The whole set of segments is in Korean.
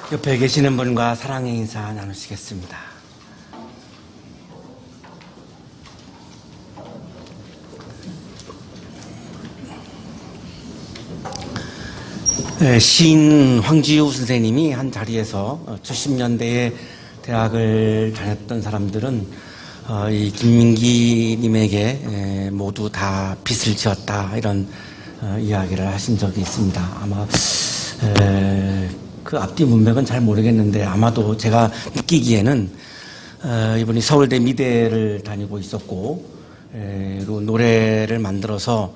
옆에 계시는 분과 사랑의 인사 나누시겠습니다. 시인 황지우 선생님이 한 자리에서 70년대에 대학을 다녔던 사람들은 이 김민기님에게 모두 다 빚을 지었다, 이런 이야기를 하신 적이 있습니다. 아마 그 앞뒤 문맥은 잘 모르겠는데, 아마도 제가 느끼기에는 이분이 서울대 미대를 다니고 있었고, 그리고 노래를 만들어서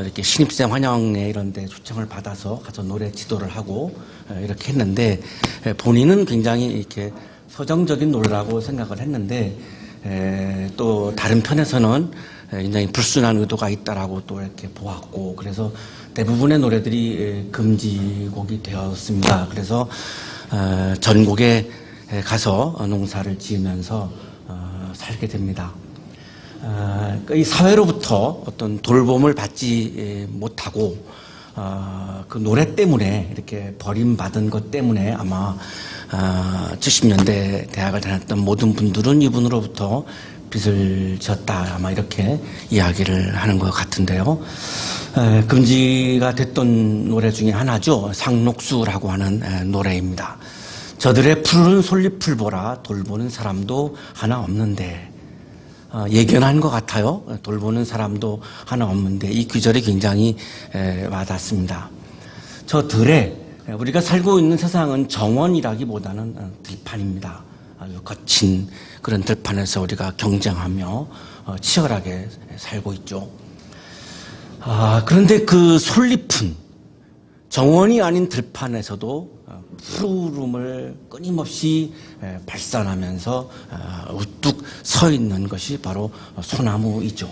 이렇게 신입생 환영회 이런 데 초청을 받아서 가서 노래 지도를 하고 이렇게 했는데, 본인은 굉장히 이렇게 서정적인 노래라고 생각을 했는데, 또 다른 편에서는 굉장히 불순한 의도가 있다라고 또 이렇게 보았고, 그래서 대부분의 노래들이 금지곡이 되었습니다. 그래서 전국에 가서 농사를 지으면서 살게 됩니다. 이 사회로부터 어떤 돌봄을 받지 못하고 그 노래 때문에 이렇게 버림받은 것 때문에 아마 70년대 대학을 다녔던 모든 분들은 이분으로부터 빚을 졌다, 아마 이렇게 이야기를 하는 것 같은데요. 금지가 됐던 노래 중에 하나죠. 상록수라고 하는 노래입니다. 저들의 푸른 솔잎을 보라, 돌보는 사람도 하나 없는데. 예견한 것 같아요. 돌보는 사람도 하나 없는데. 이 구절이 굉장히 와닿습니다. 저들의, 우리가 살고 있는 세상은 정원이라기보다는 들판입니다. 아주 거친 그런 들판에서 우리가 경쟁하며 치열하게 살고 있죠. 그런데 그 솔잎은 정원이 아닌 들판에서도 푸름을 끊임없이 발산하면서 우뚝 서 있는 것이 바로 소나무이죠.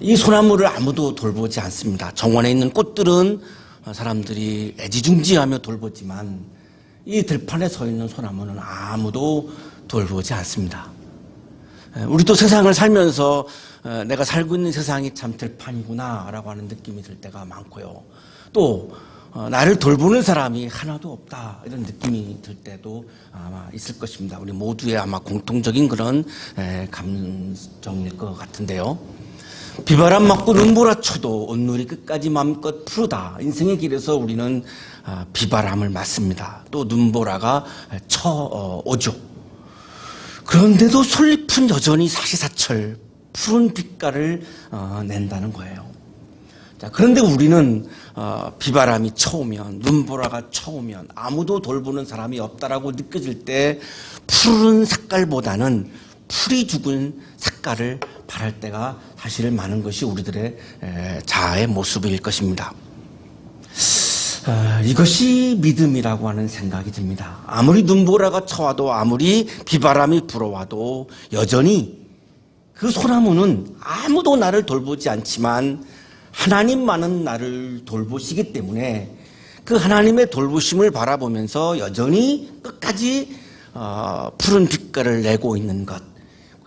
이 소나무를 아무도 돌보지 않습니다. 정원에 있는 꽃들은 사람들이 애지중지하며 돌보지만 이 들판에 서 있는 소나무는 아무도 돌보지 않습니다. 우리도 세상을 살면서 내가 살고 있는 세상이 참 들판이구나 라고 하는 느낌이 들 때가 많고요. 또 나를 돌보는 사람이 하나도 없다, 이런 느낌이 들 때도 아마 있을 것입니다. 우리 모두의 아마 공통적인 그런 감정일 것 같은데요. 비바람 맞고 눈보라쳐도 온누리 끝까지 마음껏 푸르다. 인생의 길에서 우리는 비바람을 맞습니다. 또 눈보라가 쳐오죠. 그런데도 솔잎은 여전히 사시사철 푸른 빛깔을 낸다는 거예요. 자, 그런데 우리는 비바람이 쳐오면, 눈보라가 쳐오면 아무도 돌보는 사람이 없다라고 느껴질 때 푸른 색깔보다는 풀이 죽은 색깔을 바랄 때가 사실 많은 것이 우리들의 자아의 모습일 것입니다. 이것이 믿음이라고 하는 생각이 듭니다. 아무리 눈보라가 쳐와도, 아무리 비바람이 불어와도 여전히 그 소나무는 아무도 나를 돌보지 않지만 하나님만은 나를 돌보시기 때문에 그 하나님의 돌보심을 바라보면서 여전히 끝까지 푸른 빛깔을 내고 있는 것,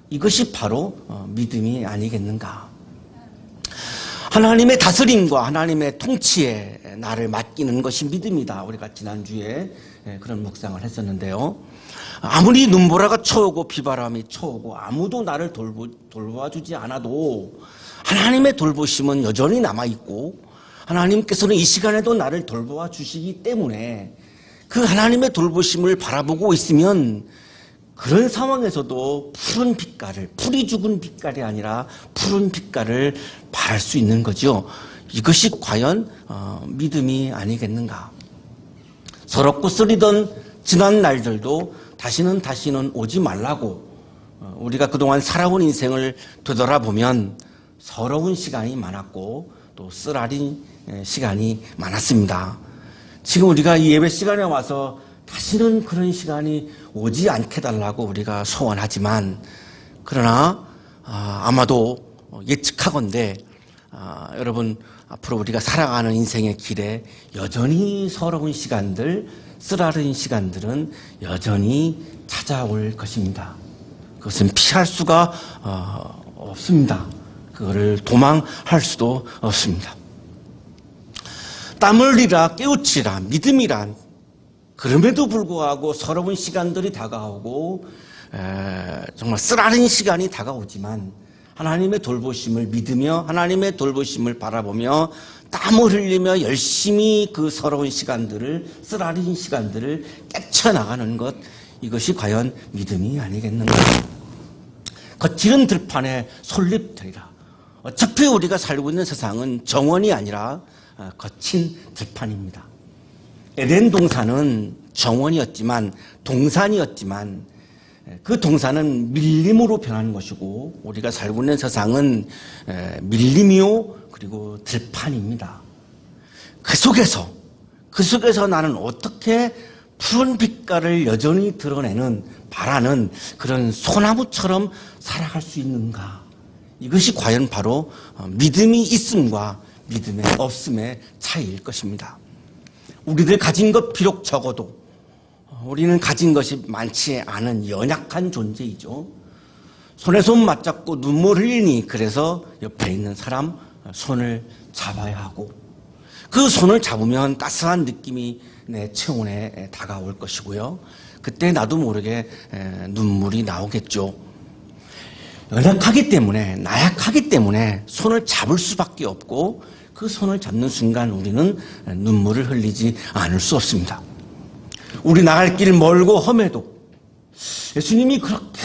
이것이 바로 믿음이 아니겠는가. 하나님의 다스림과 하나님의 통치에 나를 맡기는 것이 믿음이다. 우리가 지난주에 그런 묵상을 했었는데요. 아무리 눈보라가 쳐오고 비바람이 쳐오고 아무도 나를 돌봐주지 않아도 하나님의 돌보심은 여전히 남아있고, 하나님께서는 이 시간에도 나를 돌보아 주시기 때문에 그 하나님의 돌보심을 바라보고 있으면 그런 상황에서도 푸른 빛깔을, 풀이 죽은 빛깔이 아니라 푸른 빛깔을 바랄 수 있는 거죠. 이것이 과연 믿음이 아니겠는가. 서럽고 쓰리던 지난 날들도 다시는 오지 말라고, 우리가 그동안 살아온 인생을 되돌아보면 서러운 시간이 많았고 또 쓰라린 시간이 많았습니다. 지금 우리가 이 예배 시간에 와서 다시는 그런 시간이 오지 않게 달라고 우리가 소원하지만, 그러나 아마도 예측하건대 여러분, 앞으로 우리가 살아가는 인생의 길에 여전히 서러운 시간들, 쓰라린 시간들은 여전히 찾아올 것입니다. 그것은 피할 수가 없습니다. 그거를 도망할 수도 없습니다. 땀 흘리라, 깨우치라, 믿음이란 그럼에도 불구하고 서러운 시간들이 다가오고 정말 쓰라린 시간이 다가오지만 하나님의 돌보심을 믿으며 하나님의 돌보심을 바라보며 땀을 흘리며 열심히 그 서러운 시간들을, 쓰라린 시간들을 깨쳐나가는 것, 이것이 과연 믿음이 아니겠는가. 거칠은 들판에 솔잎들이라. 어차피 우리가 살고 있는 세상은 정원이 아니라 거친 들판입니다. 에덴 동산은 정원이었지만, 동산이었지만 그 동산은 밀림으로 변한 것이고 우리가 살고 있는 세상은 밀림이요 그리고 들판입니다. 그 속에서 나는 어떻게 푸른 빛깔을 여전히 드러내는 바라는 그런 소나무처럼 살아갈 수 있는가. 이것이 과연 바로 믿음이 있음과 믿음의 없음의 차이일 것입니다. 우리들 가진 것 비록 적어도 우리는 가진 것이 많지 않은 연약한 존재이죠. 손에 손 맞잡고 눈물 흘리니 그래서 옆에 있는 사람 손을 잡아야 하고 그 손을 잡으면 따스한 느낌이 내 체온에 다가올 것이고요. 그때 나도 모르게 눈물이 나오겠죠. 연약하기 때문에, 나약하기 때문에 손을 잡을 수밖에 없고 그 손을 잡는 순간 우리는 눈물을 흘리지 않을 수 없습니다. 우리 나갈 길 멀고 험해도 예수님이 그렇게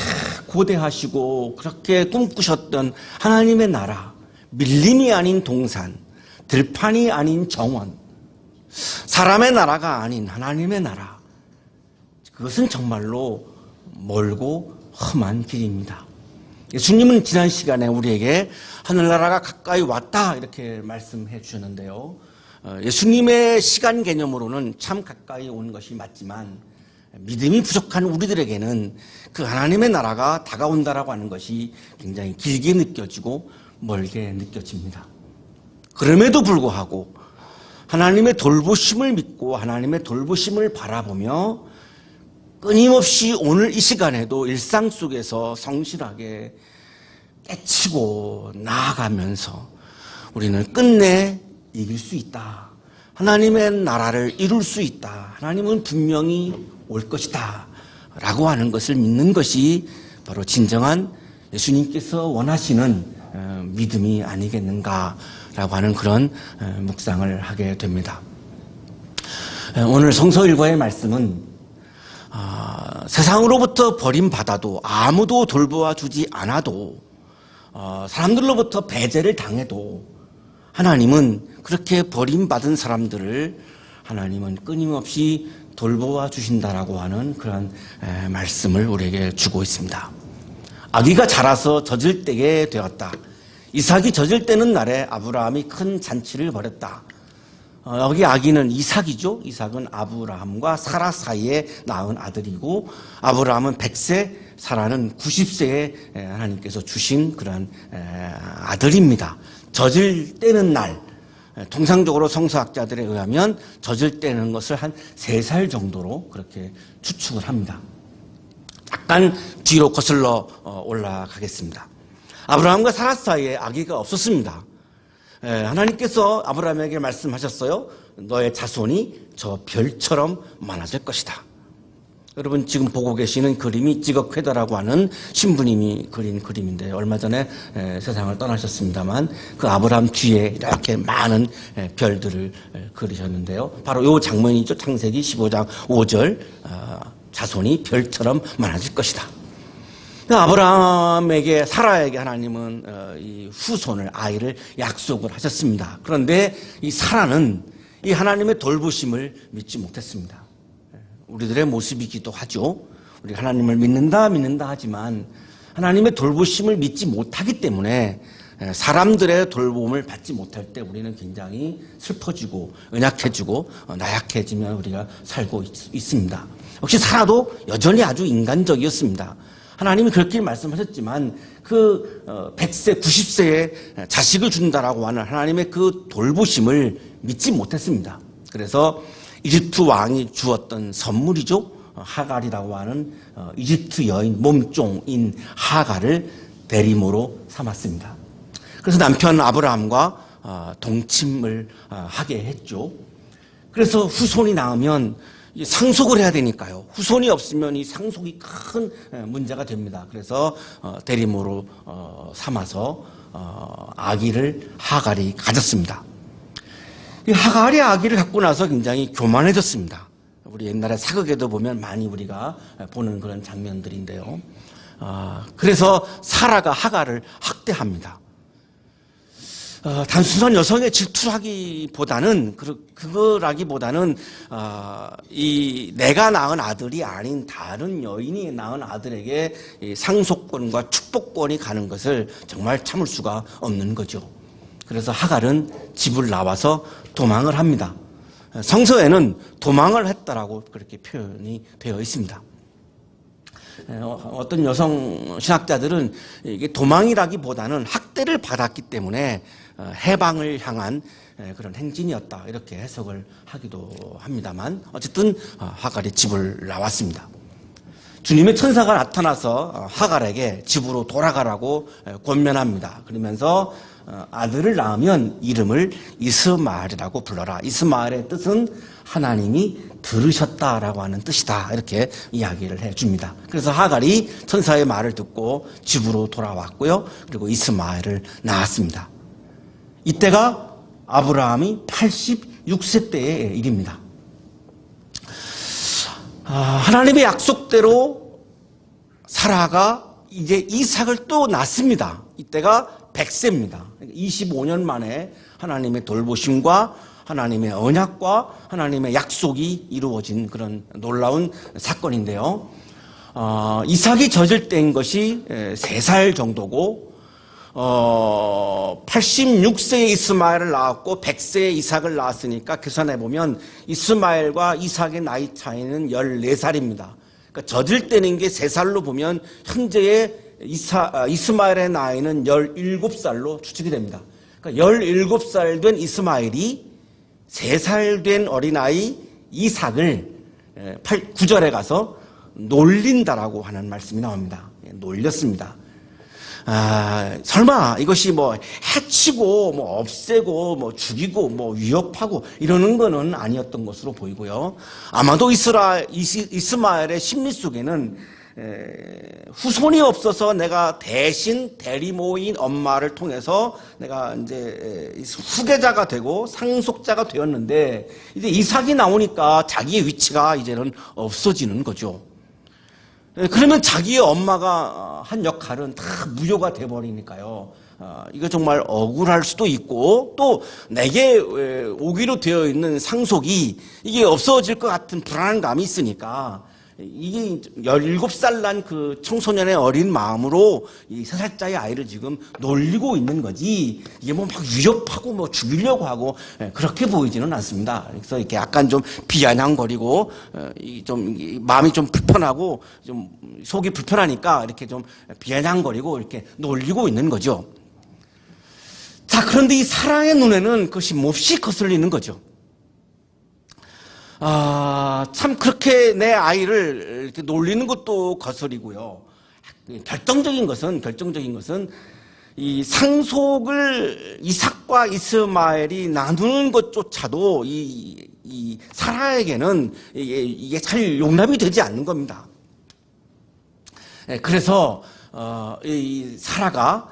고대하시고 그렇게 꿈꾸셨던 하나님의 나라, 밀림이 아닌 동산, 들판이 아닌 정원, 사람의 나라가 아닌 하나님의 나라, 그것은 정말로 멀고 험한 길입니다. 예수님은 지난 시간에 우리에게 하늘나라가 가까이 왔다 이렇게 말씀해 주셨는데요. 예수님의 시간 개념으로는 참 가까이 온 것이 맞지만 믿음이 부족한 우리들에게는 그 하나님의 나라가 다가온다라고 하는 것이 굉장히 길게 느껴지고 멀게 느껴집니다. 그럼에도 불구하고 하나님의 돌보심을 믿고 하나님의 돌보심을 바라보며 끊임없이 오늘 이 시간에도 일상 속에서 성실하게 깨치고 나아가면서 우리는 끝내 이길 수 있다. 하나님의 나라를 이룰 수 있다. 하나님은 분명히 올 것이다. 라고 하는 것을 믿는 것이 바로 진정한 예수님께서 원하시는 믿음이 아니겠는가라고 하는 그런 묵상을 하게 됩니다. 오늘 성서 일과의 말씀은 세상으로부터 버림받아도 아무도 돌보아 주지 않아도 사람들로부터 배제를 당해도 하나님은 그렇게 버림받은 사람들을 하나님은 끊임없이 돌보아 주신다라고 하는 그런 말씀을 우리에게 주고 있습니다. 아기가 자라서 젖을 때게 되었다. 이삭이 젖을 때는 날에 아브라함이 큰 잔치를 벌였다. 여기 아기는 이삭이죠. 이삭은 아브라함과 사라 사이에 낳은 아들이고 아브라함은 100세, 사라는 90세에 하나님께서 주신 그런 아들입니다. 젖을 떼는 날, 통상적으로 성서학자들에 의하면 젖을 떼는 것을 한 3살 정도로 그렇게 추측을 합니다. 약간 뒤로 거슬러 올라가겠습니다. 아브라함과 사라 사이에 아기가 없었습니다. 하나님께서 아브라함에게 말씀하셨어요. 너의 자손이 저 별처럼 많아질 것이다. 여러분 지금 보고 계시는 그림이 찍어쾌다라고 하는 신부님이 그린 그림인데 얼마 전에 세상을 떠나셨습니다만 그 아브라함 뒤에 이렇게 많은 별들을 그리셨는데요. 바로 이 장면이죠. 창세기 15장 5절 자손이 별처럼 많아질 것이다. 아브라함에게 사라에게 하나님은 이 후손을 아이를 약속을 하셨습니다. 그런데 이 사라는 이 하나님의 돌보심을 믿지 못했습니다. 우리들의 모습이기도 하죠. 우리 하나님을 믿는다 하지만 하나님의 돌보심을 믿지 못하기 때문에 사람들의 돌봄을 받지 못할 때 우리는 굉장히 슬퍼지고 연약해지고 나약해지며 우리가 살고 있습니다. 역시 사라도 여전히 아주 인간적이었습니다. 하나님이 그렇게 말씀하셨지만 그 100세, 90세에 자식을 준다라고 하는 하나님의 그 돌보심을 믿지 못했습니다. 그래서 이집트 왕이 주었던 선물이죠. 하갈이라고 하는 이집트 여인 몸종인 하갈을 대리모로 삼았습니다. 그래서 남편 아브라함과 동침을 하게 했죠. 그래서 후손이 낳으면 상속을 해야 되니까요. 후손이 없으면 이 상속이 큰 문제가 됩니다. 그래서 대리모로 삼아서 아기를 하갈이 가졌습니다. 이 하갈이 아기를 갖고 나서 굉장히 교만해졌습니다. 우리 옛날에 사극에도 보면 많이 우리가 보는 그런 장면들인데요. 그래서 사라가 하갈을 학대합니다. 단순한 여성의 질투하기보다는 그거라기보다는 이 내가 낳은 아들이 아닌 다른 여인이 낳은 아들에게 이 상속권과 축복권이 가는 것을 정말 참을 수가 없는 거죠. 그래서 하갈은 집을 나와서 도망을 합니다. 성서에는 도망을 했다라고 그렇게 표현이 되어 있습니다. 어떤 여성 신학자들은 이게 도망이라기보다는 학대를 받았기 때문에 해방을 향한 그런 행진이었다 이렇게 해석을 하기도 합니다만 어쨌든 하갈이 집을 나왔습니다. 주님의 천사가 나타나서 하갈에게 집으로 돌아가라고 권면합니다. 그러면서 아들을 낳으면 이름을 이스마엘이라고 불러라. 이스마엘의 뜻은 하나님이 들으셨다라고 하는 뜻이다. 이렇게 이야기를 해줍니다. 그래서 하갈이 천사의 말을 듣고 집으로 돌아왔고요. 그리고 이스마엘을 낳았습니다. 이때가 아브라함이 86세 때의 일입니다. 하나님의 약속대로 사라가 이제 이삭을 또 낳습니다. 이때가 100세입니다. 25년 만에 하나님의 돌보심과 하나님의 언약과 하나님의 약속이 이루어진 그런 놀라운 사건인데요. 이삭이 젖을 뗀 것이 3살 정도고 86세에 이스마엘을 낳았고 100세에 이삭을 낳았으니까 계산해보면 이스마엘과 이삭의 나이 차이는 14살입니다. 그러니까 젖을 떼는 게 3살로 보면 현재의 이스마엘의 나이는 17살로 추측이 됩니다. 그러니까 17살 된 이스마엘이 3살 된 어린아이 이삭을 9절에 가서 놀린다라고 하는 말씀이 나옵니다. 놀렸습니다. 설마 이것이 뭐 해치고 뭐 없애고 뭐 죽이고 뭐 위협하고 이러는 거는 아니었던 것으로 보이고요. 아마도 이스마엘의 심리 속에는 후손이 없어서 내가 대신 대리모인 엄마를 통해서 내가 이제 후계자가 되고 상속자가 되었는데 이제 이삭이 나오니까 자기의 위치가 이제는 없어지는 거죠. 그러면 자기의 엄마가 한 역할은 다 무효가 돼버리니까요. 이거 정말 억울할 수도 있고 또 내게 오기로 되어 있는 상속이 이게 없어질 것 같은 불안한 감이 있으니까 이게 17살 난 그 청소년의 어린 마음으로 이 3살짜리 아이를 지금 놀리고 있는 거지 이게 뭐 막 위협하고 뭐 죽이려고 하고 그렇게 보이지는 않습니다. 그래서 이렇게 약간 좀 비아냥거리고 좀 마음이 좀 불편하고 좀 속이 불편하니까 이렇게 좀 비아냥거리고 이렇게 놀리고 있는 거죠. 자, 그런데 이 사랑의 눈에는 그것이 몹시 거슬리는 거죠. 참 그렇게 내 아이를 이렇게 놀리는 것도 거슬리고요. 결정적인 것은 이 상속을 이삭과 이스마엘이 나누는 것조차도 이 사라에게는 이게 잘 용납이 되지 않는 겁니다. 그래서 이 사라가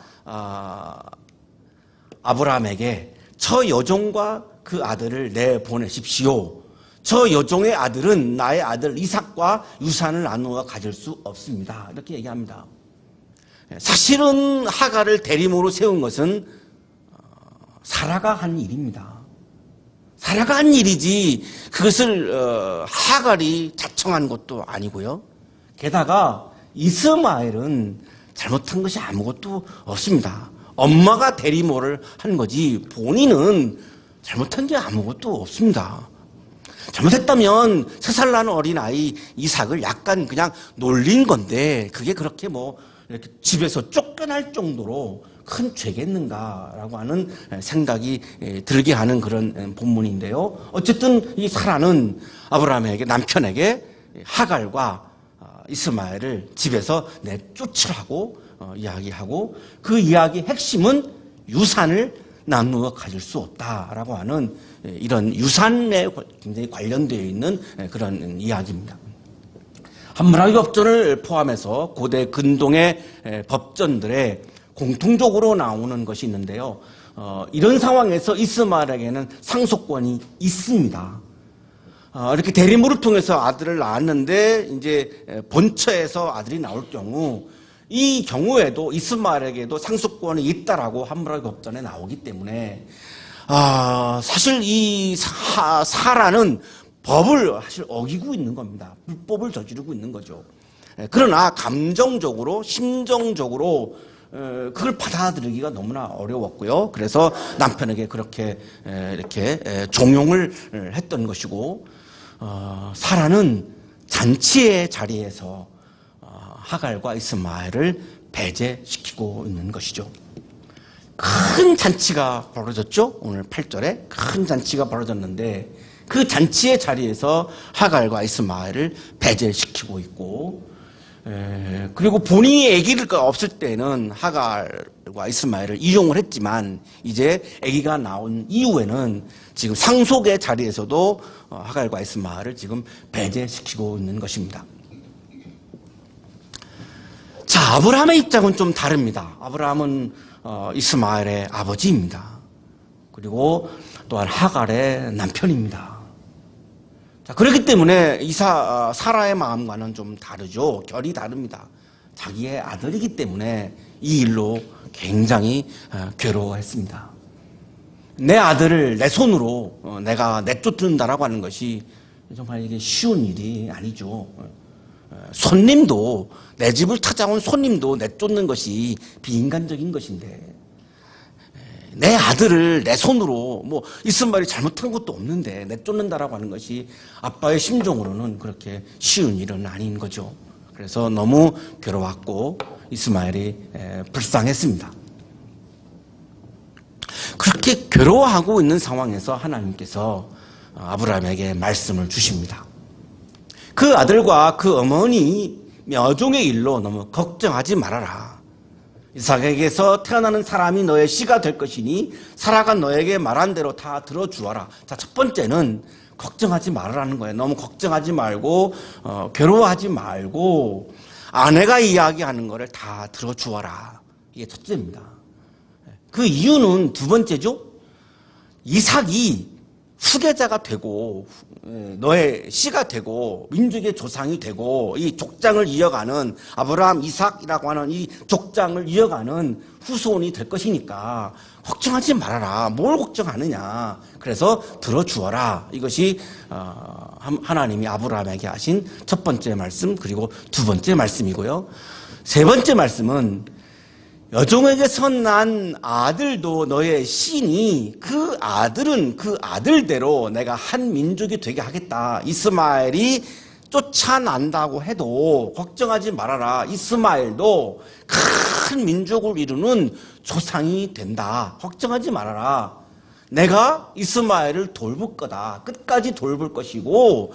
아브라함에게 저 여종과 그 아들을 내보내십시오. 저 여종의 아들은 나의 아들 이삭과 유산을 나누어 가질 수 없습니다. 이렇게 얘기합니다. 사실은 하갈을 대리모로 세운 것은 사라가 한 일입니다. 사라가 한 일이지 그것을 하갈이 자청한 것도 아니고요. 게다가 이스마엘은 잘못한 것이 아무것도 없습니다. 엄마가 대리모를 한 거지 본인은 잘못한 게 아무것도 없습니다. 잘못했다면 3살 난 어린아이 이삭을 약간 그냥 놀린 건데 그게 그렇게 뭐 이렇게 집에서 쫓겨날 정도로 큰 죄겠는가라고 하는 생각이 들게 하는 그런 본문인데요. 어쨌든 이 사라는 아브라함에게 남편에게 하갈과 이스마엘을 집에서 내쫓으라고 이야기하고 그 이야기의 핵심은 유산을 나누어 가질 수 없다라고 하는 이런 유산에 굉장히 관련되어 있는 그런 이야기입니다. 함무라비 법전을 포함해서 고대 근동의 법전들에 공통적으로 나오는 것이 있는데요. 이런 상황에서 이스마엘에게는 상속권이 있습니다. 이렇게 대리모를 통해서 아들을 낳았는데 이제 본처에서 아들이 나올 경우 이 경우에도 이스마엘에게도 상속권이 있다라고 함무라비 법전에 나오기 때문에 사실 이 사라는 법을 사실 어기고 있는 겁니다. 불법을 저지르고 있는 거죠. 그러나 감정적으로 심정적으로 그걸 받아들이기가 너무나 어려웠고요. 그래서 남편에게 그렇게 이렇게 종용을 했던 것이고, 사라는 잔치의 자리에서 하갈과 이스마엘을 배제시키고 있는 것이죠. 큰 잔치가 벌어졌죠. 오늘 8절에 큰 잔치가 벌어졌는데 그 잔치의 자리에서 하갈과 이스마엘을 배제시키고 있고, 그리고 본인이 아기가 없을 때는 하갈과 이스마엘을 이용을 했지만 이제 아기가 나온 이후에는 지금 상속의 자리에서도 하갈과 이스마엘을 지금 배제시키고 있는 것입니다. 자, 아브라함의 입장은 좀 다릅니다. 아브라함은 이스마엘의 아버지입니다. 그리고 또한 하갈의 남편입니다. 자, 그렇기 때문에 사라의 마음과는 좀 다르죠. 결이 다릅니다. 자기의 아들이기 때문에 이 일로 굉장히 괴로워했습니다. 내 아들을 내 손으로 내가 내쫓는다라고 하는 것이 정말 이게 쉬운 일이 아니죠. 손님도, 내 집을 찾아온 손님도 내쫓는 것이 비인간적인 것인데, 내 아들을 내 손으로 이스마엘이 잘못한 것도 없는데 내쫓는다라고 하는 것이 아빠의 심정으로는 그렇게 쉬운 일은 아닌 거죠. 그래서 너무 괴로웠고 이스마엘이 불쌍했습니다. 그렇게 괴로워하고 있는 상황에서 하나님께서 아브라함에게 말씀을 주십니다. 그 아들과 그 어머니 묘종의 일로 너무 걱정하지 말아라. 이삭에게서 태어나는 사람이 너의 씨가 될 것이니 사라가 너에게 말한 대로 다 들어주어라. 자, 첫 번째는 걱정하지 말라는 거예요. 너무 걱정하지 말고 괴로워하지 말고 아내가 이야기하는 거를 다 들어주어라. 이게 첫째입니다. 그 이유는 두 번째죠. 이삭이 후계자가 되고 너의 씨가 되고 민족의 조상이 되고 이 족장을 이어가는 아브라함, 이삭이라고 하는 이 족장을 이어가는 후손이 될 것이니까 걱정하지 말아라. 뭘 걱정하느냐. 그래서 들어주어라. 이것이 하나님이 아브라함에게 하신 첫 번째 말씀, 그리고 두 번째 말씀이고요. 세 번째 말씀은 여종에게서 난 아들도 너의 씨니 그 아들은 그 아들대로 내가 한 민족이 되게 하겠다. 이스마엘이 쫓아난다고 해도 걱정하지 말아라. 이스마엘도 큰 민족을 이루는 조상이 된다. 걱정하지 말아라. 내가 이스마엘을 돌볼 거다. 끝까지 돌볼 것이고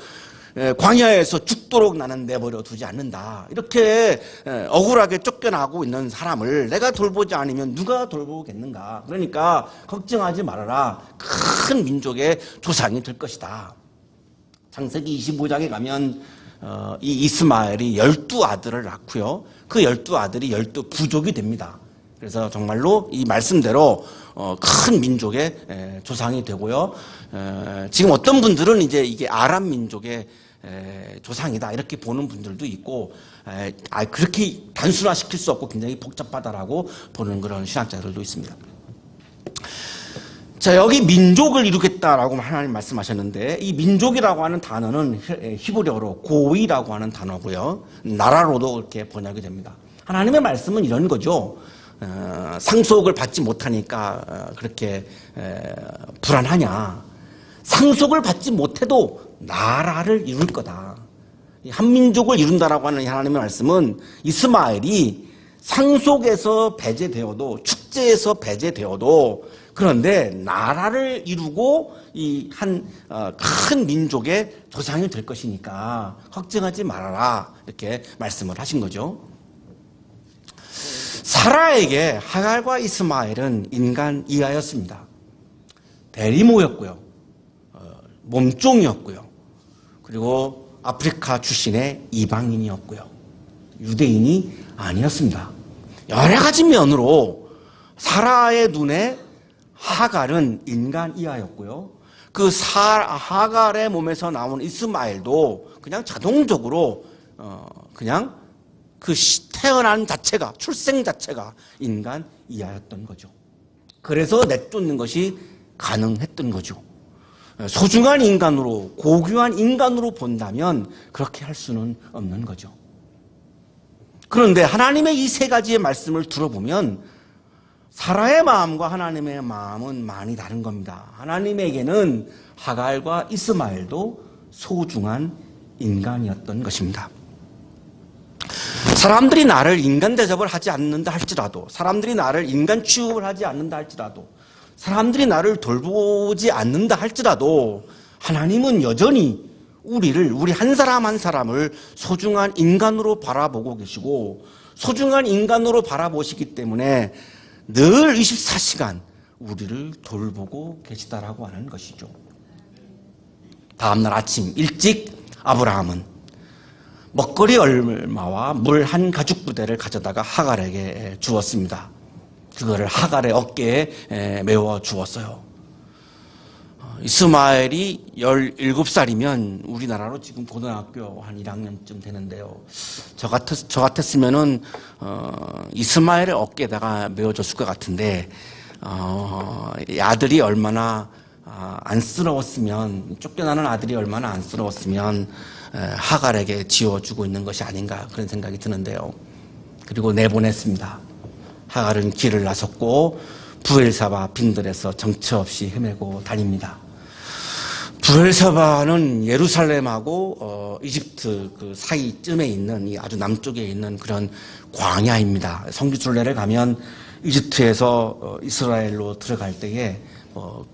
광야에서 죽도록 나는 내버려 두지 않는다. 이렇게 억울하게 쫓겨나고 있는 사람을 내가 돌보지 않으면 누가 돌보겠는가. 그러니까 걱정하지 말아라. 큰 민족의 조상이 될 것이다. 창세기 25장에 가면 이 이스마엘이 12아들을 낳고요. 그 12아들이 12부족이 됩니다. 그래서 정말로 이 말씀대로 큰 민족의 조상이 되고요. 지금 어떤 분들은 이제 이게 아람 민족의 조상이다 이렇게 보는 분들도 있고, 그렇게 단순화시킬 수 없고 굉장히 복잡하다라고 보는 그런 신학자들도 있습니다. 자, 여기 민족을 이루겠다라고 하나님 말씀하셨는데, 이 민족이라고 하는 단어는 히브리어로 고이라고 하는 단어고요. 나라로도 그렇게 번역이 됩니다. 하나님의 말씀은 이런 거죠. 상속을 받지 못하니까 그렇게 불안하냐. 상속을 받지 못해도 나라를 이룰 거다. 한민족을 이룬다라고 하는 하나님의 말씀은 이스마엘이 상속에서 배제되어도, 축제에서 배제되어도, 그런데 나라를 이루고 이 큰 민족의 조상이 될 것이니까 걱정하지 말아라. 이렇게 말씀을 하신 거죠. 사라에게 하갈과 이스마엘은 인간 이하였습니다. 대리모였고요. 몸종이었고요. 그리고 아프리카 출신의 이방인이었고요. 유대인이 아니었습니다. 여러 가지 면으로 사라의 눈에 하갈은 인간 이하였고요. 그 하갈의 몸에서 나온 이스마엘도 그냥 자동적으로 그냥 그 태어난 자체가, 출생 자체가 인간 이하였던 거죠. 그래서 내쫓는 것이 가능했던 거죠. 소중한 인간으로, 고귀한 인간으로 본다면 그렇게 할 수는 없는 거죠. 그런데 하나님의 이 세 가지의 말씀을 들어보면 사라의 마음과 하나님의 마음은 많이 다른 겁니다. 하나님에게는 하갈과 이스마엘도 소중한 인간이었던 것입니다. 사람들이 나를 인간 대접을 하지 않는다 할지라도, 사람들이 나를 인간 취급을 하지 않는다 할지라도, 사람들이 나를 돌보지 않는다 할지라도 하나님은 여전히 우리 한 사람 한 사람을 소중한 인간으로 바라보고 계시고 소중한 인간으로 바라보시기 때문에 늘 24시간 우리를 돌보고 계시다라고 하는 것이죠. 다음날 아침 일찍 아브라함은 먹거리 얼마와 물 한 가죽 부대를 가져다가 하갈에게 주었습니다. 그거를 하갈의 어깨에 메워 주었어요. 이스마엘이 17살이면 우리나라로 지금 고등학교 한 1학년쯤 되는데요. 저 같았으면은 이스마엘의 어깨에다가 메워줬을 것 같은데 아들이 얼마나 안쓰러웠으면, 쫓겨나는 아들이 얼마나 안쓰러웠으면 하갈에게 지어주고 있는 것이 아닌가 그런 생각이 드는데요. 그리고 내보냈습니다. 하갈은 길을 나섰고 부엘사바 빈들에서 정처 없이 헤매고 다닙니다. 부엘사바는 예루살렘하고 이집트 그 사이쯤에 있는, 이 아주 남쪽에 있는 그런 광야입니다. 성지순례를 가면 이집트에서 이스라엘로 들어갈 때에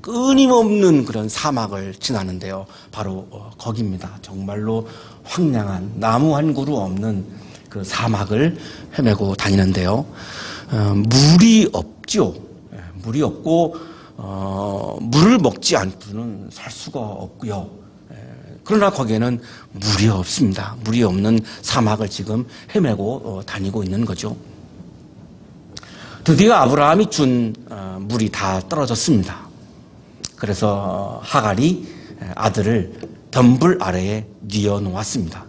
끊임없는 그런 사막을 지나는데요. 바로 거기입니다. 정말로 황량한, 나무 한 그루 없는 그 사막을 헤매고 다니는데요. 물이 없죠. 물이 없고 물을 먹지 않고는 살 수가 없고요. 그러나 거기에는 물이 없습니다. 물이 없는 사막을 지금 헤매고 다니고 있는 거죠. 드디어 아브라함이 준 물이 다 떨어졌습니다. 그래서 하갈이 아들을 덤불 아래에 뉘어놓았습니다.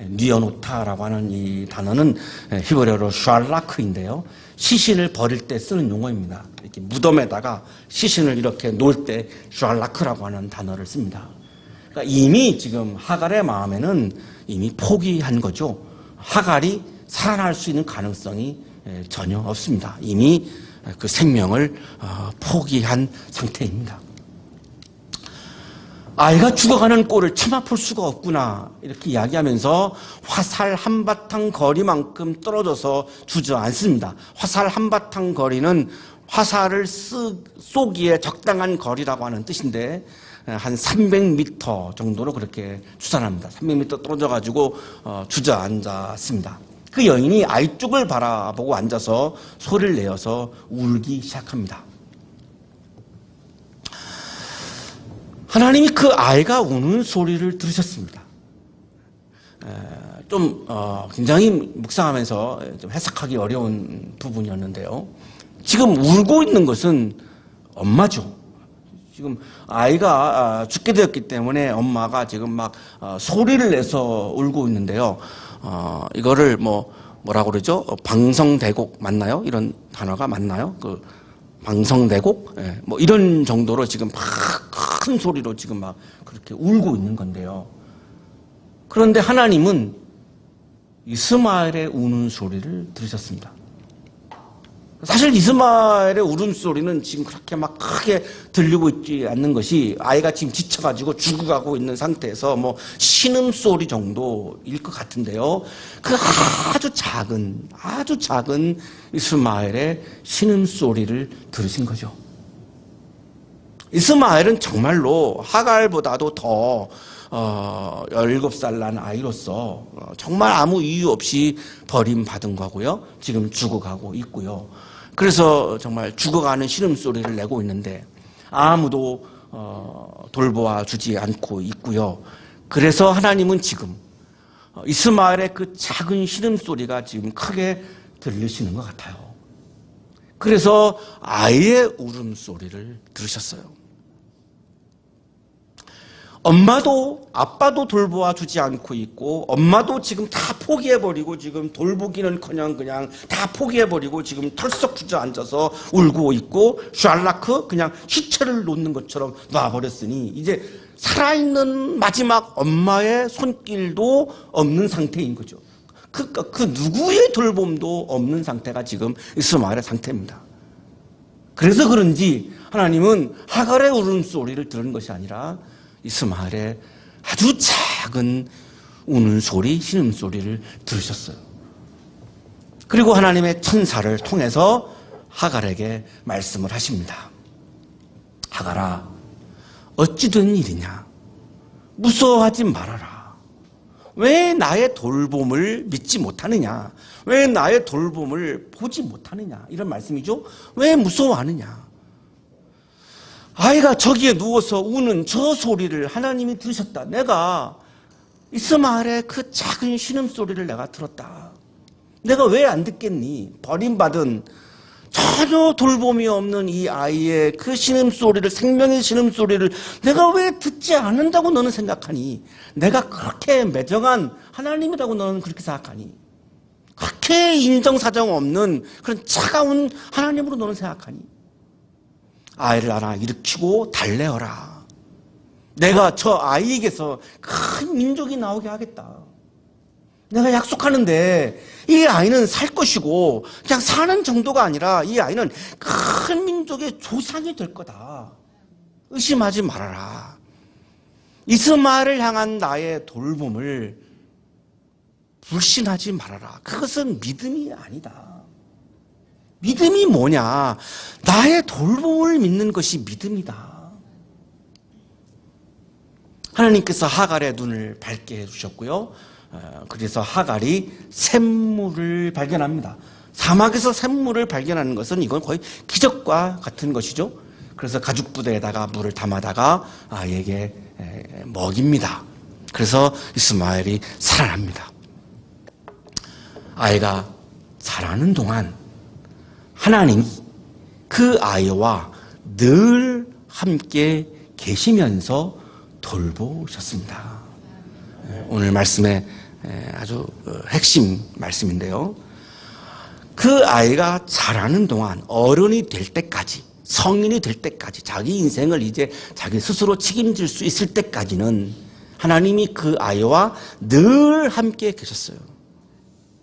뉘어놓다라고 하는 이 단어는 히브리어로 샬라크인데요. 시신을 버릴 때 쓰는 용어입니다. 이렇게 무덤에다가 시신을 이렇게 놓을 때 샬라크라고 하는 단어를 씁니다. 그러니까 이미 지금 하갈의 마음에는 이미 포기한 거죠. 하갈이 살아날 수 있는 가능성이 전혀 없습니다. 이미 그 생명을 포기한 상태입니다. 아이가 죽어가는 꼴을 참아 볼 수가 없구나 이렇게 이야기하면서 화살 한바탕 거리만큼 떨어져서 주저앉습니다. 화살 한바탕 거리는 화살을 쏘기에 적당한 거리라고 하는 뜻인데 한 300m 정도로 그렇게 추산합니다. 300m 떨어져가지고 주저앉았습니다. 그 여인이 아이 쪽을 바라보고 앉아서 소리를 내어서 울기 시작합니다. 하나님이 그 아이가 우는 소리를 들으셨습니다. 굉장히 묵상하면서 좀 해석하기 어려운 부분이었는데요. 지금 울고 있는 것은 엄마죠. 지금 아이가 죽게 되었기 때문에 엄마가 지금 막 소리를 내서 울고 있는데요. 이거를 뭐라고 그러죠? 방성대곡 맞나요? 이런 단어가 맞나요? 그 방성대곡? 뭐 이런 정도로 지금 막 큰 소리로 지금 막 그렇게 울고 있는 건데요. 그런데 하나님은 이스마엘의 우는 소리를 들으셨습니다. 사실 이스마엘의 울음소리는 지금 그렇게 막 크게 들리고 있지 않는 것이, 아이가 지금 지쳐가지고 죽어가고 있는 상태에서 뭐 신음소리 정도일 것 같은데요. 그 아주 작은 이스마엘의 신음소리를 들으신 거죠. 이스마엘은 정말로 하갈보다도 더 17살 난 아이로서 정말 아무 이유 없이 버림받은 거고요. 지금 죽어가고 있고요. 그래서 정말 죽어가는 신음소리를 내고 있는데 아무도 돌보아 주지 않고 있고요. 그래서 하나님은 지금 이스마엘의 그 작은 신음소리가 지금 크게 들리시는 것 같아요. 그래서 아이의 울음소리를 들으셨어요. 엄마도 아빠도 돌보아 주지 않고 있고 엄마도 지금 다 포기해버리고 지금 돌보기는커녕 그냥 다 포기해버리고 지금 털썩 주저앉아서 울고 있고 샬라크 그냥 시체를 놓는 것처럼 놔버렸으니 이제 살아있는 마지막 엄마의 손길도 없는 상태인 거죠. 그 누구의 돌봄도 없는 상태가 지금 이스마엘의 상태입니다. 그래서 그런지 하나님은 하갈의 울음소리를 들은 것이 아니라 이스마엘의 아주 작은 우는 소리, 신음소리를 들으셨어요. 그리고 하나님의 천사를 통해서 하갈에게 말씀을 하십니다. 하갈아, 어찌 된 일이냐? 무서워하지 말아라. 왜 나의 돌봄을 믿지 못하느냐? 왜 나의 돌봄을 보지 못하느냐? 이런 말씀이죠. 왜 무서워하느냐? 아이가 저기에 누워서 우는 저 소리를 하나님이 들으셨다. 내가 이스마엘의 그 작은 신음소리를 내가 들었다. 내가 왜 안 듣겠니? 버림받은 전혀 돌봄이 없는 이 아이의 그 신음소리를, 생명의 신음소리를 내가 왜 듣지 않는다고 너는 생각하니? 내가 그렇게 매정한 하나님이라고 너는 그렇게 생각하니? 그렇게 인정사정 없는 그런 차가운 하나님으로 너는 생각하니? 아이를 하나 일으키고 달래어라. 내가 저 아이에게서 큰 민족이 나오게 하겠다. 내가 약속하는데 이 아이는 살 것이고 그냥 사는 정도가 아니라 이 아이는 큰 민족의 조상이 될 거다. 의심하지 말아라. 이스마엘을 향한 나의 돌봄을 불신하지 말아라. 그것은 믿음이 아니다. 믿음이 뭐냐? 나의 돌봄을 믿는 것이 믿음이다. 하나님께서 하갈의 눈을 밝게 해주셨고요. 그래서 하갈이 샘물을 발견합니다. 사막에서 샘물을 발견하는 것은 이건 거의 기적과 같은 것이죠. 그래서 가죽부대에다가 물을 담아다가 아이에게 먹입니다. 그래서 이스마엘이 살아납니다. 아이가 자라는 동안 하나님이 그 아이와 늘 함께 계시면서 돌보셨습니다. 오늘 말씀의 아주 핵심 말씀인데요. 그 아이가 자라는 동안 어른이 될 때까지, 성인이 될 때까지, 자기 인생을 이제 자기 스스로 책임질 수 있을 때까지는 하나님이 그 아이와 늘 함께 계셨어요.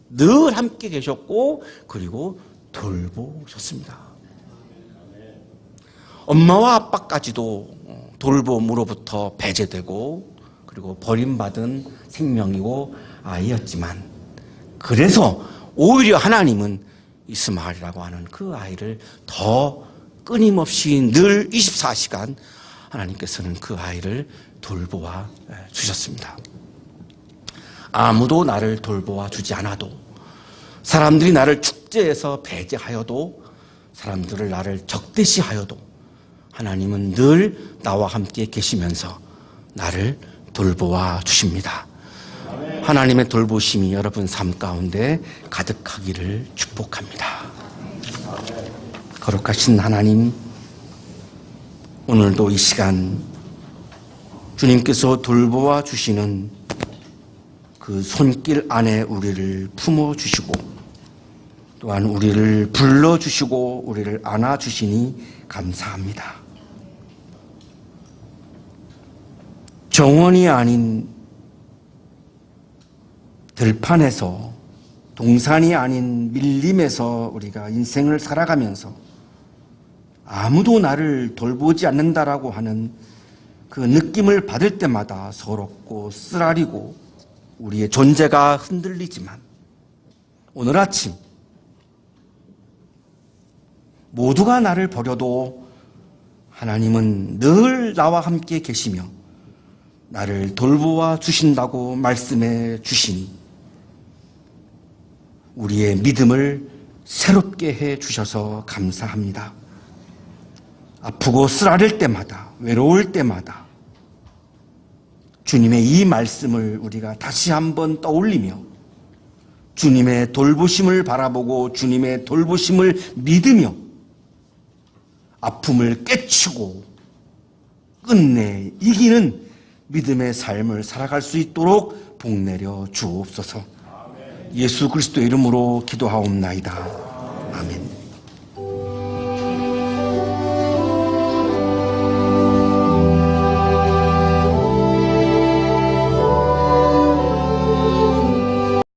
늘 함께 계셨고 그리고 돌보셨습니다. 엄마와 아빠까지도 돌봄으로부터 배제되고 그리고 버림받은 생명이고 아이였지만 그래서 오히려 하나님은 이스마엘이라고 하는 그 아이를 더 끊임없이 늘 24시간 하나님께서는 그 아이를 돌보아 주셨습니다. 아무도 나를 돌보아 주지 않아도, 사람들이 나를 축제에서 배제하여도, 사람들을 나를 적대시하여도 하나님은 늘 나와 함께 계시면서 나를 돌보아 주십니다. 하나님의 돌보심이 여러분 삶 가운데 가득하기를 축복합니다. 거룩하신 하나님, 오늘도 이 시간 주님께서 돌보아 주시는 그 손길 안에 우리를 품어주시고 또한 우리를 불러주시고 우리를 안아주시니 감사합니다. 정원이 아닌 들판에서, 동산이 아닌 밀림에서 우리가 인생을 살아가면서 아무도 나를 돌보지 않는다라고 하는 그 느낌을 받을 때마다 서럽고 쓰라리고 우리의 존재가 흔들리지만 오늘 아침 모두가 나를 버려도 하나님은 늘 나와 함께 계시며 나를 돌보아 주신다고 말씀해 주시니 우리의 믿음을 새롭게 해 주셔서 감사합니다. 아프고 쓰라릴 때마다, 외로울 때마다 주님의 이 말씀을 우리가 다시 한번 떠올리며 주님의 돌보심을 바라보고 주님의 돌보심을 믿으며 아픔을 깨치고 끝내 이기는 믿음의 삶을 살아갈 수 있도록 복내려 주옵소서. 예수 그리스도의 이름으로 기도하옵나이다. 아멘.